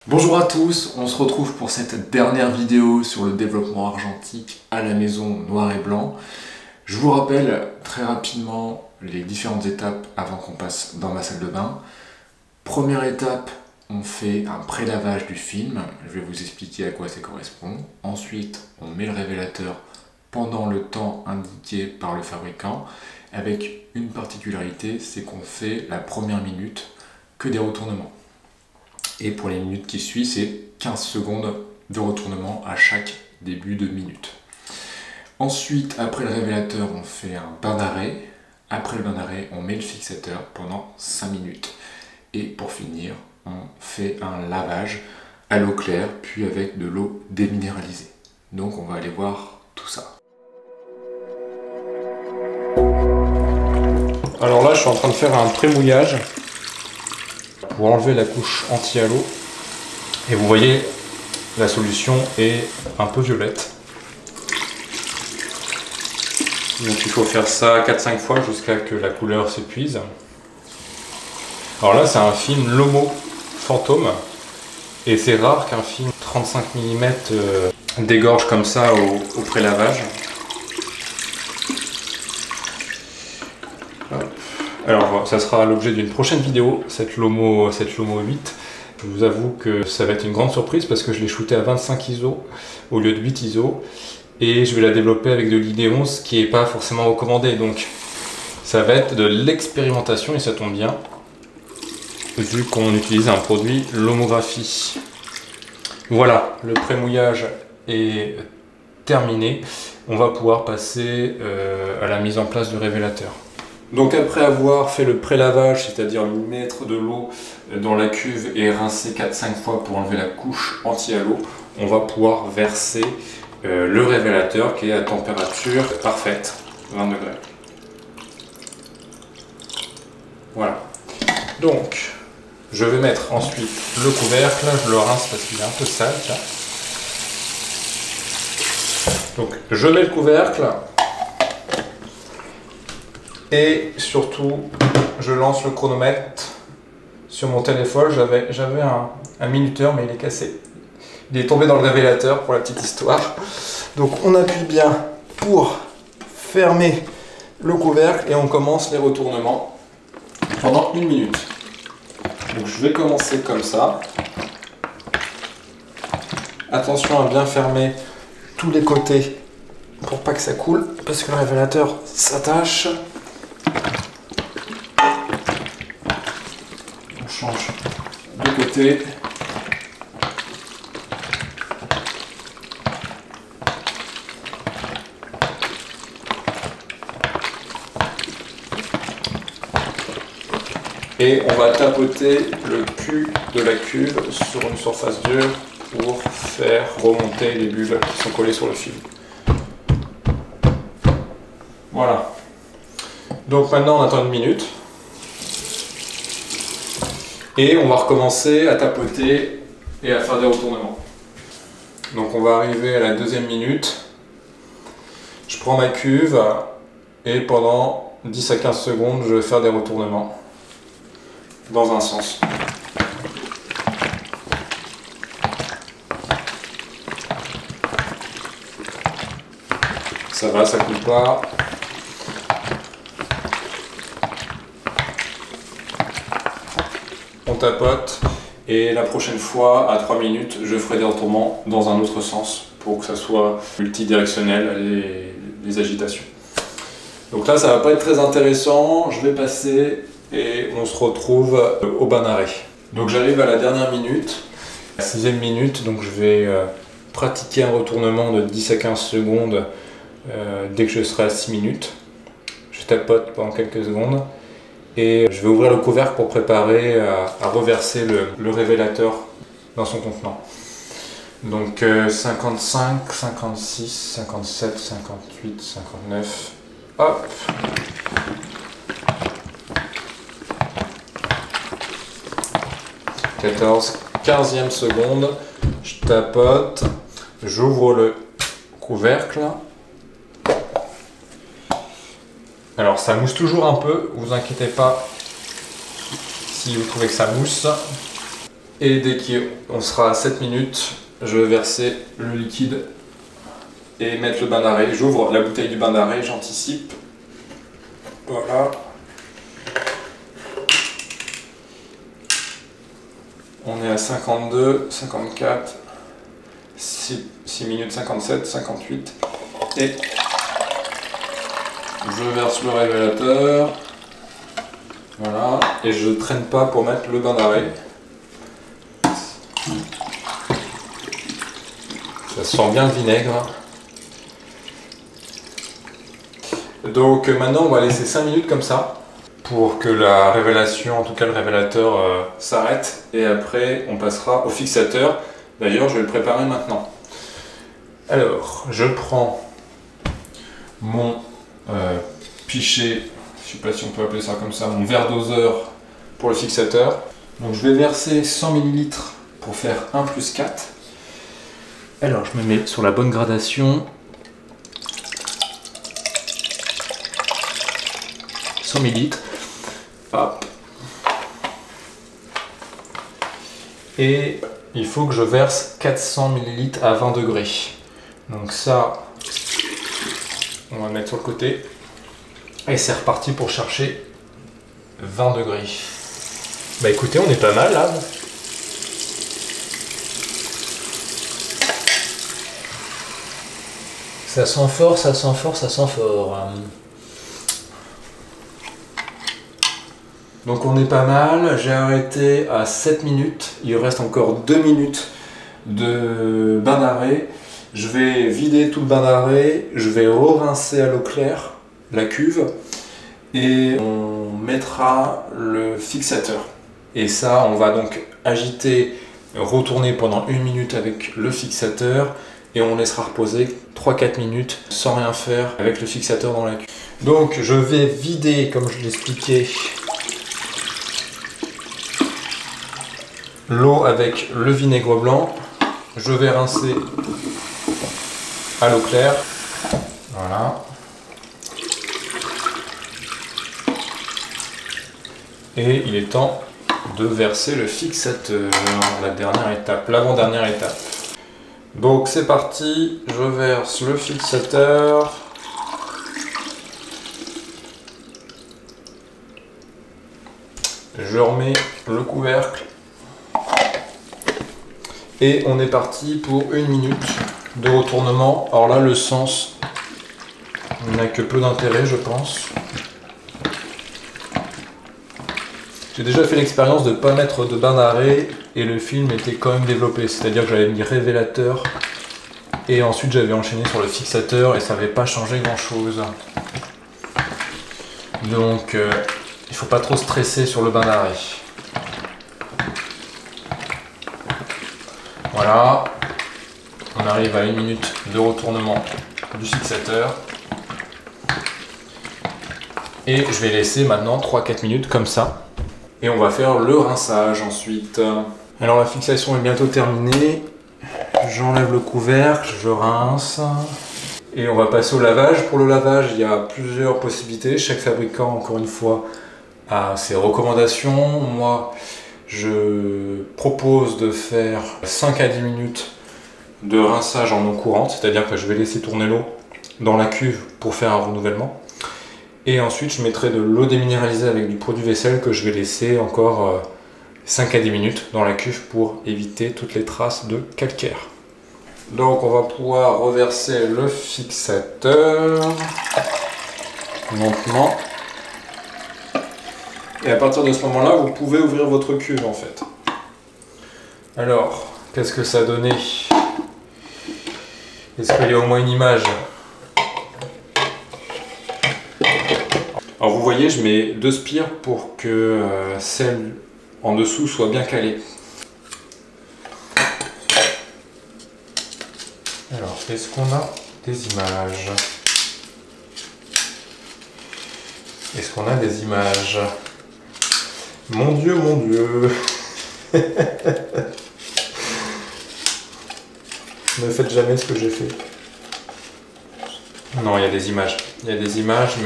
Bonjour à tous, on se retrouve pour cette dernière vidéo sur le développement argentique à la maison noir et blanc. Je vous rappelle très rapidement les différentes étapes avant qu'on passe dans ma salle de bain. Première étape, on fait un pré-lavage du film, je vais vous expliquer à quoi ça correspond. Ensuite, on met le révélateur pendant le temps indiqué par le fabricant, avec une particularité, c'est qu'on fait la première minute que des retournements. Et pour les minutes qui suivent, c'est 15 secondes de retournement à chaque début de minute. Ensuite, après le révélateur, on fait un bain d'arrêt. Après le bain d'arrêt, on met le fixateur pendant 5 minutes. Et pour finir, on fait un lavage à l'eau claire, puis avec de l'eau déminéralisée. Donc on va aller voir tout ça. Alors là, je suis en train de faire un pré-mouillage pour enlever la couche anti-halo. Et vous voyez, la solution est un peu violette. Donc il faut faire ça 4-5 fois jusqu'à ce que la couleur s'épuise. Alors là, c'est un film Lomo fantôme. Et c'est rare qu'un film 35 mm dégorge comme ça au pré-lavage. Alors ça sera l'objet d'une prochaine vidéo, cette Lomo 8. Je vous avoue que ça va être une grande surprise parce que je l'ai shooté à 25 ISO au lieu de 8 ISO. Et je vais la développer avec de l'ID11, ce qui n'est pas forcément recommandé. Donc ça va être de l'expérimentation et ça tombe bien, vu qu'on utilise un produit Lomographie. Voilà, le pré-mouillage est terminé. On va pouvoir passer à la mise en place du révélateur. Donc après avoir fait le pré-lavage, c'est-à-dire mettre de l'eau dans la cuve et rincer 4-5 fois pour enlever la couche anti-halo, on va pouvoir verser le révélateur qui est à température parfaite, 20 degrés. Voilà. Donc, je vais mettre ensuite le couvercle, je le rince parce qu'il est un peu sale, tiens. Donc, je mets le couvercle. Et surtout, je lance le chronomètre sur mon téléphone. J'avais un minuteur, mais il est cassé. Il est tombé dans le révélateur pour la petite histoire. Donc on appuie bien pour fermer le couvercle et on commence les retournements pendant 1 minute. Donc je vais commencer comme ça. Attention à bien fermer tous les côtés pour pas que ça coule, parce que le révélateur s'attache. On change de côté. Et on va tapoter le cul de la cuve sur une surface dure pour faire remonter les bulles qui sont collées sur le film. Voilà. Donc maintenant on attend 1 minute. Et on va recommencer à tapoter et à faire des retournements. Donc on va arriver à la 2e minute. Je prends ma cuve et pendant 10 à 15 secondes, je vais faire des retournements dans un sens. Ça va, ça coule pas. On tapote et la prochaine fois, à 3 minutes, je ferai des retournements dans un autre sens pour que ça soit multidirectionnel les agitations. Donc là, ça va pas être très intéressant. Je vais passer et on se retrouve au bain d'arrêt. Donc j'arrive à la dernière minute, la 6e minute, donc je vais pratiquer un retournement de 10 à 15 secondes dès que je serai à 6 minutes. Je tapote pendant quelques secondes. Et je vais ouvrir le couvercle pour préparer à reverser le révélateur dans son contenant. Donc 55, 56, 57, 58, 59, hop. « 14, 15e seconde, je tapote, j'ouvre le couvercle. Alors ça mousse toujours un peu, vous inquiétez pas si vous trouvez que ça mousse. Et dès qu'on sera à 7 minutes, je vais verser le liquide et mettre le bain d'arrêt. J'ouvre la bouteille du bain d'arrêt, j'anticipe. Voilà. On est à 52, 54, 6 minutes 57, 58. Et je verse le révélateur. Voilà. Et je ne traîne pas pour mettre le bain d'arrêt. Ça sent bien le vinaigre. Donc maintenant on va laisser 5 minutes comme ça pour que la révélation, en tout cas le révélateur s'arrête, et après on passera au fixateur. D'ailleurs je vais le préparer maintenant. Alors je prends mon pichet, je sais pas si on peut appeler ça comme ça, mon verre doseur pour le fixateur. Donc je vais verser 100 ml pour faire 1 plus 4. Alors je me mets sur la bonne gradation. 100 ml. Hop. Et il faut que je verse 400 ml à 20 degrés. Donc ça, on va mettre sur le côté. Et c'est reparti pour chercher 20 degrés. Bah écoutez, on est pas mal là. Ça sent fort, ça sent fort, ça sent fort. Donc on est pas mal, j'ai arrêté à 7 minutes, il reste encore 2 minutes de bain d'arrêt. Je vais vider tout le bain d'arrêt, je vais re-rincer à l'eau claire la cuve et on mettra le fixateur. Et ça, on va donc agiter, retourner pendant 1 minute avec le fixateur et on laissera reposer 3-4 minutes sans rien faire avec le fixateur dans la cuve. Donc je vais vider, comme je l'expliquais, l'eau avec le vinaigre blanc. Je vais rincer à l'eau claire. Voilà. Et il est temps de verser le fixateur, la dernière étape, l'avant-dernière étape. Donc c'est parti, je verse le fixateur. Je remets le couvercle. Et on est parti pour 1 minute de retournement. Alors là, le sens n'a que peu d'intérêt, je pense. J'ai déjà fait l'expérience de ne pas mettre de bain d'arrêt et le film était quand même développé. C'est-à-dire que j'avais mis révélateur et ensuite j'avais enchaîné sur le fixateur et ça n'avait pas changé grand-chose. Donc il ne faut pas trop stresser sur le bain d'arrêt. Voilà, on arrive à 1 minute de retournement du fixateur. Et je vais laisser maintenant 3-4 minutes comme ça. Et on va faire le rinçage ensuite. Alors la fixation est bientôt terminée. J'enlève le couvercle, je rince. Et on va passer au lavage. Pour le lavage, il y a plusieurs possibilités. Chaque fabricant, encore une fois, a ses recommandations. Moi, je propose de faire 5 à 10 minutes de rinçage en eau courante, c'est-à-dire que je vais laisser tourner l'eau dans la cuve pour faire un renouvellement. Et ensuite, je mettrai de l'eau déminéralisée avec du produit vaisselle que je vais laisser encore 5 à 10 minutes dans la cuve pour éviter toutes les traces de calcaire. Donc, on va pouvoir reverser le fixateur lentement. Et à partir de ce moment-là, vous pouvez ouvrir votre cuve en fait. Alors, qu'est-ce que ça a donné? Est-ce qu'il y a au moins une image? Alors vous voyez, je mets 2 spires pour que celle en dessous soit bien calée. Alors, est-ce qu'on a des images? Est-ce qu'on a des images? Mon Dieu, mon Dieu. Ne faites jamais ce que j'ai fait. Non, il y a des images. Il y a des images,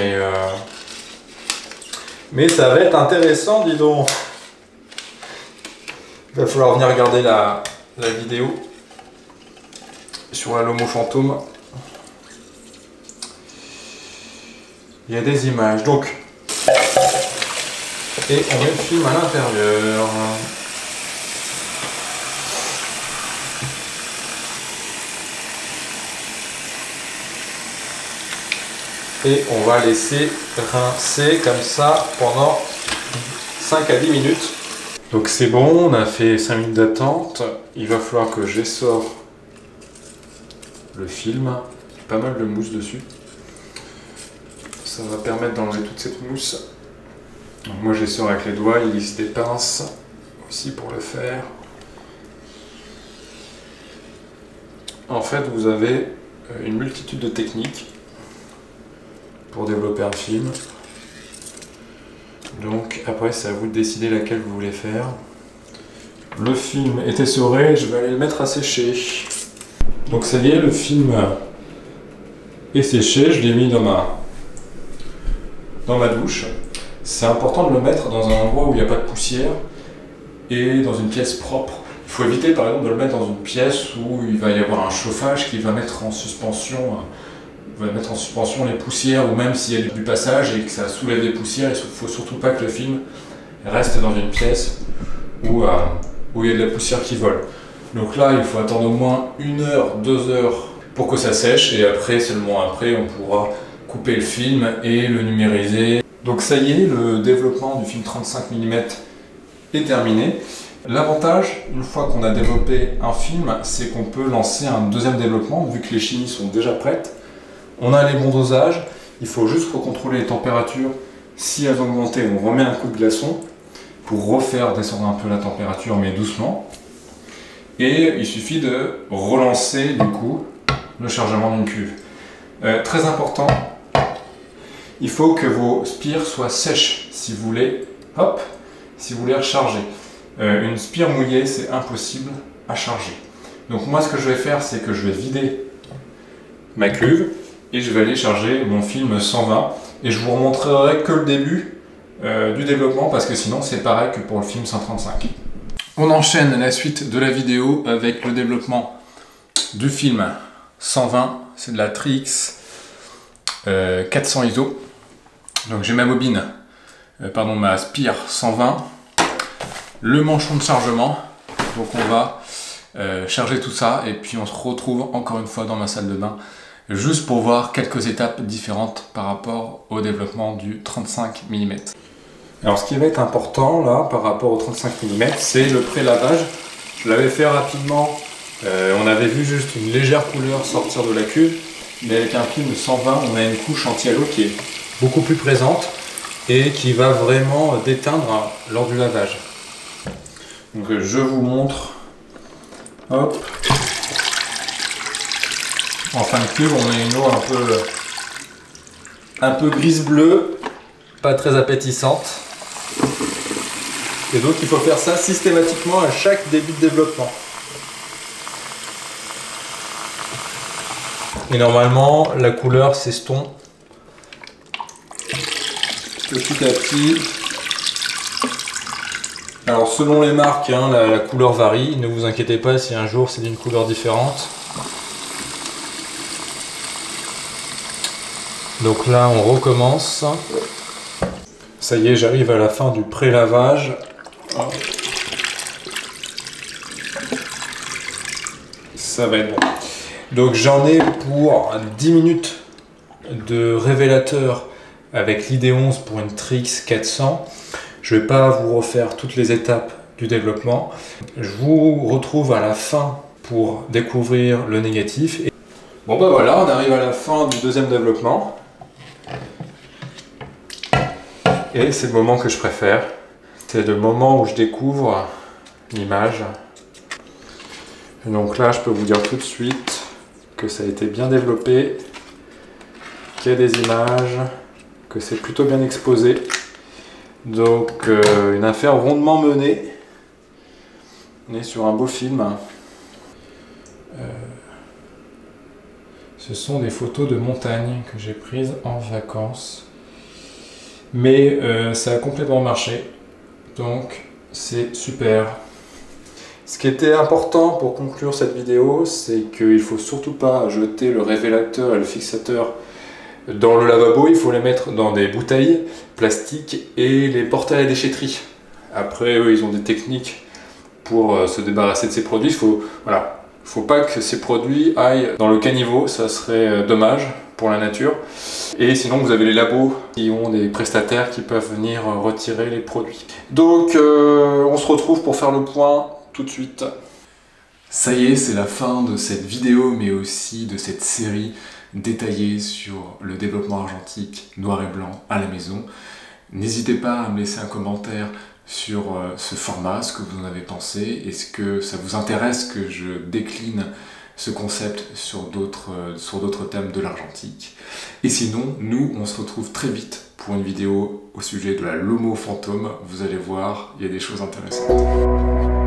mais ça va être intéressant, dis donc. Il va falloir venir regarder la vidéo sur la Lomo Fantôme. Il y a des images, donc. Et on met le film à l'intérieur. Et on va laisser rincer comme ça pendant 5 à 10 minutes. Donc c'est bon, on a fait 5 minutes d'attente. Il va falloir que j'essore le film. Il y a pas mal de mousse dessus. Ça va permettre d'enlever toute cette mousse. Donc moi j'essore avec les doigts, il existe des pinces aussi pour le faire. En fait vous avez une multitude de techniques pour développer un film. Donc après c'est à vous de décider laquelle vous voulez faire. Le film est essoré, je vais aller le mettre à sécher. Donc ça y est, le film est séché, je l'ai mis dans ma douche. C'est important de le mettre dans un endroit où il n'y a pas de poussière et dans une pièce propre. Il faut éviter par exemple de le mettre dans une pièce où il va y avoir un chauffage qui va mettre en suspension les poussières, ou même s'il y a du passage et que ça soulève des poussières. Il ne faut surtout pas que le film reste dans une pièce où il y a de la poussière qui vole. Donc là il faut attendre au moins 1 heure, 2 heures pour que ça sèche, et après, seulement après, on pourra couper le film et le numériser. Donc ça y est, le développement du film 35 mm est terminé. L'avantage, une fois qu'on a développé un film, c'est qu'on peut lancer un deuxième développement, vu que les chimies sont déjà prêtes. On a les bons dosages, il faut juste recontrôler les températures. Si elles ont augmenté, on remet un coup de glaçon pour refaire descendre un peu la température, mais doucement. Et il suffit de relancer du coup le chargement d'une cuve. Très important, il faut que vos spires soient sèches si vous voulez, si vous voulez recharger. Une spire mouillée, c'est impossible à charger. Donc moi, ce que je vais faire, c'est que je vais vider ma cuve et je vais aller charger mon film 120. Et je vous remontrerai que le début du développement, parce que sinon c'est pareil que pour le film 135. On enchaîne la suite de la vidéo avec le développement du film 120. C'est de la Trix 400 ISO. Donc j'ai ma bobine, ma spire 120, le manchon de chargement. Donc on va charger tout ça et puis on se retrouve encore une fois dans ma salle de bain, juste pour voir quelques étapes différentes par rapport au développement du 35 mm. Alors ce qui va être important là par rapport au 35 mm, c'est le pré-lavage. Je l'avais fait rapidement, on avait vu juste une légère couleur sortir de la cuve, mais avec un film 120, on a une couche anti-halo qui est beaucoup plus présente et qui va vraiment déteindre lors du lavage. Donc je vous montre. Hop. En fin de cuve, on a une eau un peu grise-bleue, pas très appétissante. Et donc il faut faire ça systématiquement à chaque début de développement. Et normalement, la couleur s'estompe petit à petit. Alors selon les marques, hein, la couleur varie. Ne vous inquiétez pas si un jour c'est d'une couleur différente. Donc là, on recommence. Ça y est, j'arrive à la fin du pré-lavage. Ça va être bon. Donc j'en ai pour 10 minutes de révélateur avec l'ID11 pour une Trix 400. Je ne vais pas vous refaire toutes les étapes du développement. Je vous retrouve à la fin pour découvrir le négatif. Bon bah voilà, on arrive à la fin du deuxième développement. Et c'est le moment que je préfère. C'est le moment où je découvre l'image. Donc là, je peux vous dire tout de suite que ça a été bien développé, qu'il y a des images, que c'est plutôt bien exposé. Donc une affaire rondement menée. On est sur un beau film. Ce sont des photos de montagne que j'ai prises en vacances. Mais ça a complètement marché. Donc c'est super. Ce qui était important pour conclure cette vidéo, c'est qu'il ne faut surtout pas jeter le révélateur et le fixateur dans le lavabo. Il faut les mettre dans des bouteilles plastiques et les porter à la déchetterie. Après, eux, ils ont des techniques pour se débarrasser de ces produits. Faut pas que ces produits aillent dans le caniveau, ça serait dommage pour la nature. Et sinon, vous avez les labos qui ont des prestataires qui peuvent venir retirer les produits. Donc, on se retrouve pour faire le point tout de suite. Ça y est, c'est la fin de cette vidéo, mais aussi de cette série détaillée sur le développement argentique noir et blanc à la maison. N'hésitez pas à me laisser un commentaire sur ce format, ce que vous en avez pensé. Est-ce que ça vous intéresse que je décline ce concept sur d'autres thèmes de l'argentique? Et sinon, nous, on se retrouve très vite pour une vidéo au sujet de la Lomo fantôme. Vous allez voir, il y a des choses intéressantes.